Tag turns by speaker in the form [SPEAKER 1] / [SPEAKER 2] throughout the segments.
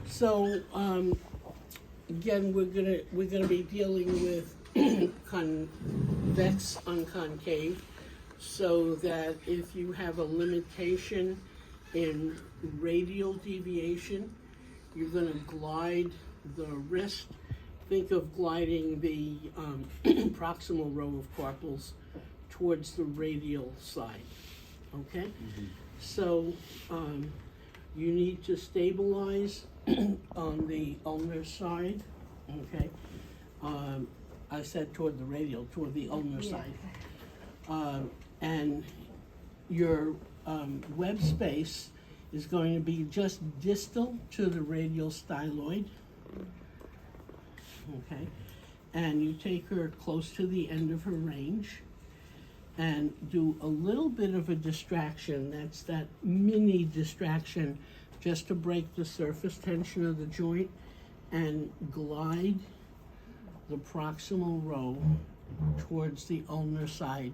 [SPEAKER 1] So, again, we're gonna be dealing with convex on concave, so that if you have a limitation in radial deviation, you're gonna glide the wrist. Think of gliding the proximal row of carpals towards the radial side, okay?
[SPEAKER 2] Mm-hmm.
[SPEAKER 1] So, you need to stabilize on the ulnar side, okay? I said toward the radial, toward the ulnar side. And your web space is going to be just distal to the radial styloid, okay? And you take her close to the end of her range and do a little bit of a distraction. That's that mini distraction, just to break the surface tension of the joint, and glide the proximal row towards the ulnar side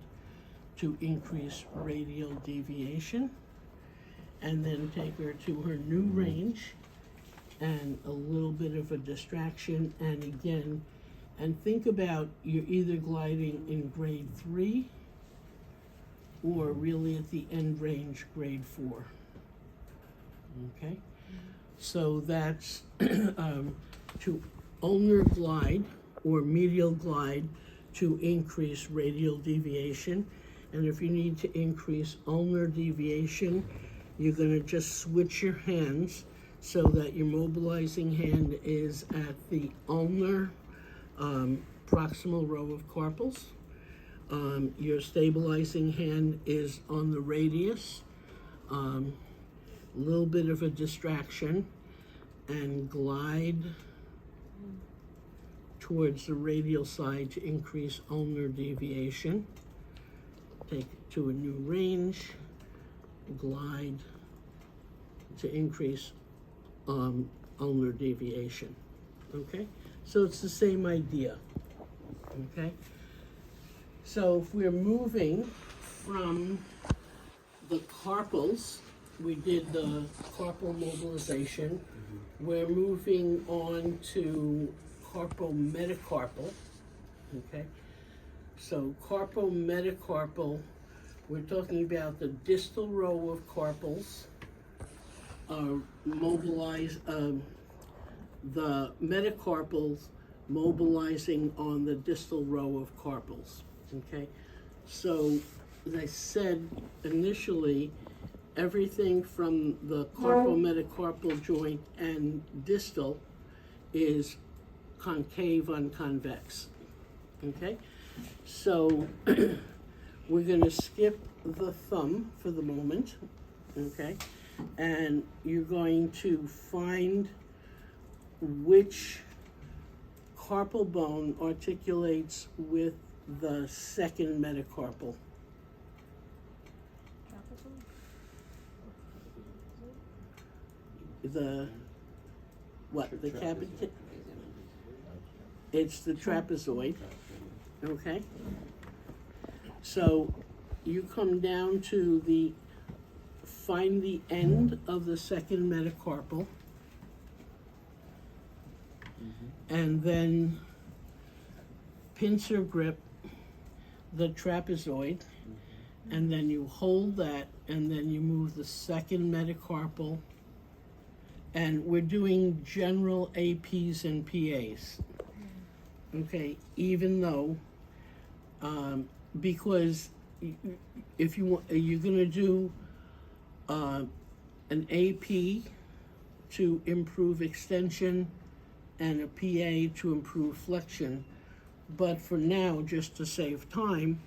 [SPEAKER 1] to increase radial deviation. And then take her to her new range and a little bit of a distraction, and again, and think about you're either gliding in grade 3 or really at the end range, grade 4. Okay? So that's to ulnar glide or medial glide to increase radial deviation. And if you need to increase ulnar deviation, you're gonna just switch your hands so that your mobilizing hand is at the ulnar proximal row of carpals. Your stabilizing hand is on the radius, a little bit of a distraction, and glide towards the radial side to increase ulnar deviation. Take it to a new range, glide to increase ulnar deviation, okay? So it's the same idea, okay? So if we're moving from the carpals, we did the carpal mobilization. We're moving on to carpometacarpal, okay? So carpometacarpal, we're talking about the distal row of carpals mobilize, the metacarpals mobilizing on the distal row of carpals, okay? So, as I said initially, everything from the carpometacarpal joint and distal is concave on convex, okay? So, we're gonna skip the thumb for the moment, okay? And you're going to find which carpal bone articulates with the second metacarpal. The what? The capitate? It's the trapezoid. Okay. So you come down to find the end of the second metacarpal, and then pincer grip the trapezoid, and then you hold that, and then you move the second metacarpal, and we're doing general APs and PAs, okay, even though, because if you want, you're gonna do an AP to improve extension and a PA to improve flexion. But for now, just to save time,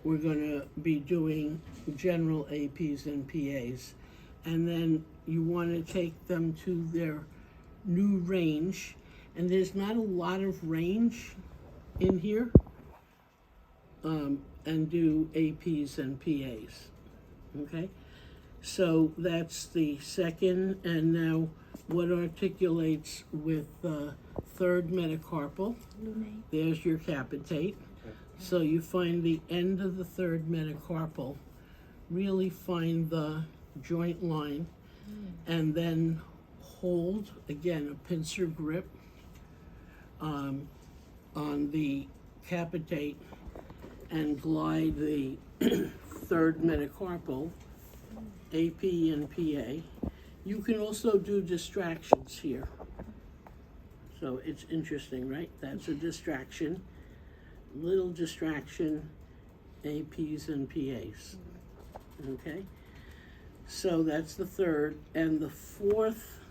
[SPEAKER 1] we're gonna be doing general APs and PAs. And then you wanna take them to their new range. And there's not a lot of range in here, and do APs and PAs, okay? So that's the second, and now what articulates with the third metacarpal? There's your capitate. So you find the end of the third metacarpal, really find the joint line, and then hold, again, a pincer grip on the capitate and glide the third metacarpal, AP and PA. You can also do distractions here. So it's interesting, right? That's a distraction, little distraction, APs and PAs, okay? So that's the third, and the fourth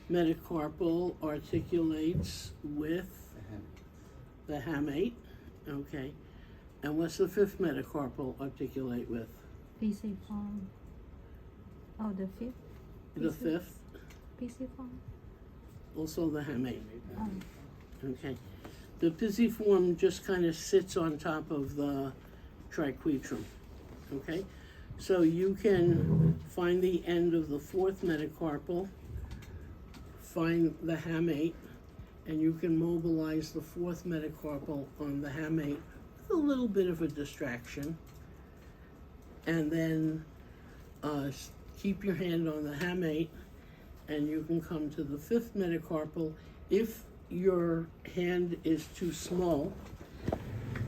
[SPEAKER 1] metacarpal articulates with the hamate, okay? And what's the fifth metacarpal articulate with?
[SPEAKER 2] Pisiform. Oh, the fifth?
[SPEAKER 1] The fifth,
[SPEAKER 2] Pisiform.
[SPEAKER 1] also the hamate,
[SPEAKER 2] Oh.
[SPEAKER 1] okay? The pisiform just kind of sits on top of the triquetrum, okay? So you can find the end of the fourth metacarpal, find the hamate, and you can mobilize the fourth metacarpal on the hamate with a little bit of a distraction. And then keep your hand on the hamate, and you can come to the fifth metacarpal. If your hand is too small,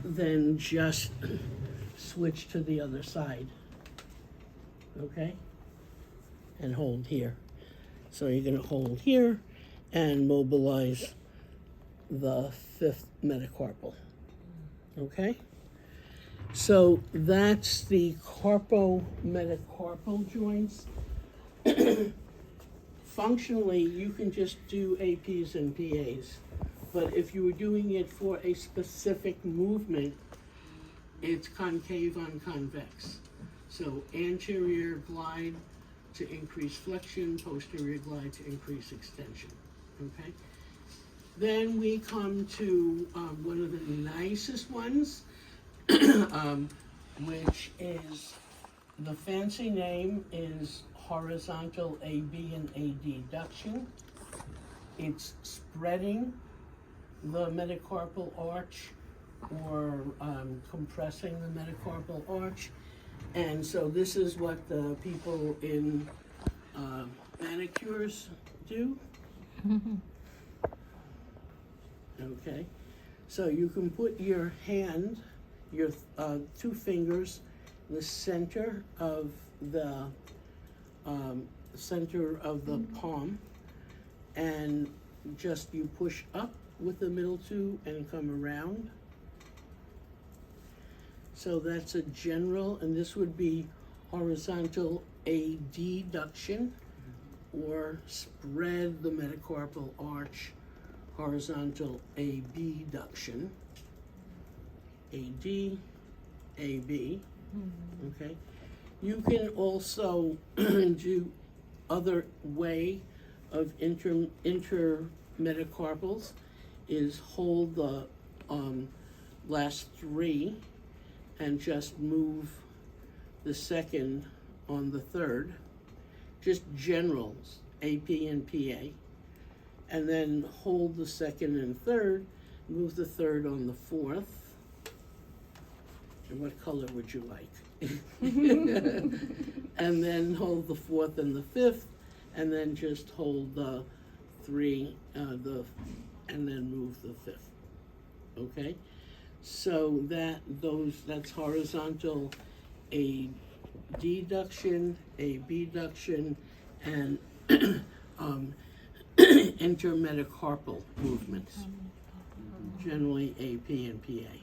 [SPEAKER 1] then just switch to the other side, okay? And hold here. So you're gonna hold here and mobilize the fifth metacarpal, okay? So that's the carpometacarpal joints. Functionally, you can just do APs and PAs, but if you were doing it for a specific movement, it's concave on convex. So anterior glide to increase flexion, posterior glide to increase extension, okay? Then we come to one of the nicest ones, which is, the fancy name is horizontal AB and AD duction. It's spreading the metacarpal arch or compressing the metacarpal arch. And so this is what the people in manicures do. Okay, so you can put your hand, your two fingers, in the center of the palm, and just you push up with the middle two and come around. So that's a general, and this would be horizontal adduction, or spread the metacarpal arch, horizontal abduction, AD, AB, okay? You can also do other way of intermetacarpals is hold the last three and just move the second on the third, just generals, AP and PA, and then hold the second and third, move the third on the fourth. And what color would you like? And then hold the fourth and the fifth, and then just hold the three, and then move the fifth, okay? So that's horizontal adduction, abduction, and intermetacarpal movements, generally AP and PA.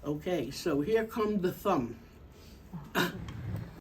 [SPEAKER 1] Okay, so here come the thumb.